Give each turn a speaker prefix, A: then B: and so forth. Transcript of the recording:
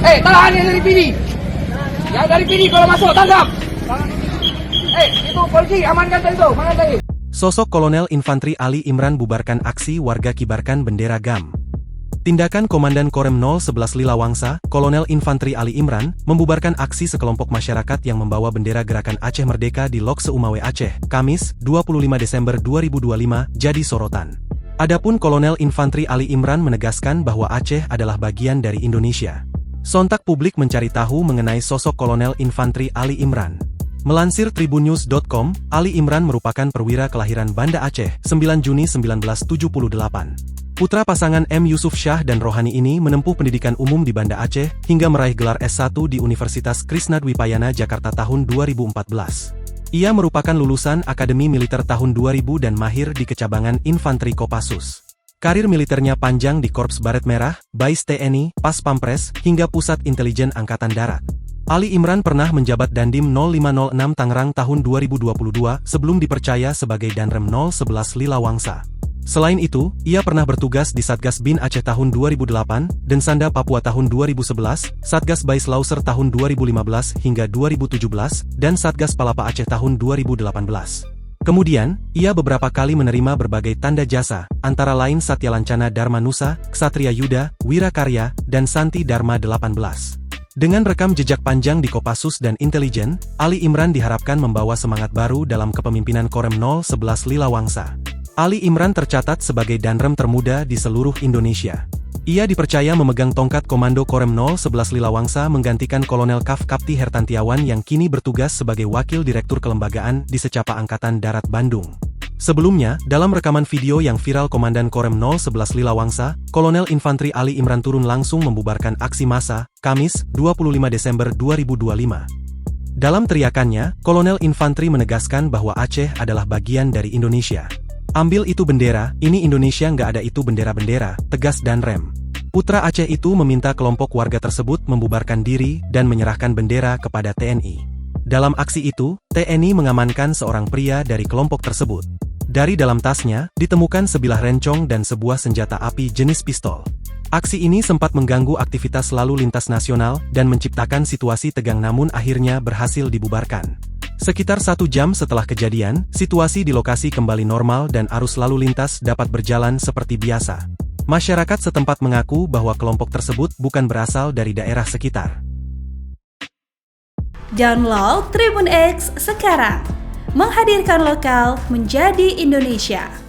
A: Tahan yang dari PD. Yang dari PD kalau masuk, tangkap. Itu polisi, amankan itu. Mana tadi?
B: Sosok Kolonel Infantri Ali Imran bubarkan aksi warga kibarkan bendera GAM. Tindakan Komandan Korem 011 Lilawangsa, Kolonel Infantri Ali Imran, membubarkan aksi sekelompok masyarakat yang membawa bendera Gerakan Aceh Merdeka di Lok Seumawe Aceh, Kamis, 25 Desember 2025, jadi sorotan. Adapun Kolonel Infantri Ali Imran menegaskan bahwa Aceh adalah bagian dari Indonesia. Sontak publik mencari tahu mengenai sosok Kolonel Infantri Ali Imran. Melansir tribunnews.com, Ali Imran merupakan perwira kelahiran Banda Aceh, 9 Juni 1978. Putra pasangan M. Yusuf Shah dan Rohani ini menempuh pendidikan umum di Banda Aceh, hingga meraih gelar S1 di Universitas Krisnadwipayana Jakarta tahun 2014. Ia merupakan lulusan Akademi Militer tahun 2000 dan mahir di kecabangan Infantri Kopassus. Karir militernya panjang di Korps Baret Merah, Bais TNI, Pas Pampres, hingga Pusat Intelijen Angkatan Darat. Ali Imran pernah menjabat Dandim 0506 Tangerang tahun 2022 sebelum dipercaya sebagai Danrem 011 Lilawangsa. Selain itu, ia pernah bertugas di Satgas Bin Aceh tahun 2008, Densanda Papua tahun 2011, Satgas Bais Lauser tahun 2015 hingga 2017, dan Satgas Palapa Aceh tahun 2018. Kemudian, ia beberapa kali menerima berbagai tanda jasa, antara lain Satya Lancana Dharma Nusa, Ksatria Yuda, Wirakarya, dan Santi Dharma 18. Dengan rekam jejak panjang di Kopassus dan intelijen, Ali Imran diharapkan membawa semangat baru dalam kepemimpinan Korem 011 Lilawangsa. Ali Imran tercatat sebagai Danrem termuda di seluruh Indonesia. Ia dipercaya memegang tongkat komando Korem 011 Lilawangsa menggantikan Kolonel Kaf Kapti Hertantiawan yang kini bertugas sebagai Wakil Direktur Kelembagaan di Secapa Angkatan Darat Bandung. Sebelumnya, dalam rekaman video yang viral Komandan Korem 011 Lilawangsa, Kolonel Infantri Ali Imran turun langsung membubarkan aksi massa, Kamis, 25 Desember 2025. Dalam teriakannya, Kolonel Infantri menegaskan bahwa Aceh adalah bagian dari Indonesia. Ambil itu bendera, ini Indonesia nggak ada itu bendera-bendera, tegas Danrem. Putra Aceh itu meminta kelompok warga tersebut membubarkan diri dan menyerahkan bendera kepada TNI. Dalam aksi itu, TNI mengamankan seorang pria dari kelompok tersebut. Dari dalam tasnya, ditemukan sebilah rencong dan sebuah senjata api jenis pistol. Aksi ini sempat mengganggu aktivitas lalu lintas nasional dan menciptakan situasi tegang namun akhirnya berhasil dibubarkan. Sekitar 1 jam setelah kejadian, situasi di lokasi kembali normal dan arus lalu lintas dapat berjalan seperti biasa. Masyarakat setempat mengaku bahwa kelompok tersebut bukan berasal dari daerah sekitar.
C: Download Tribun X sekarang, menghadirkan lokal menjadi Indonesia.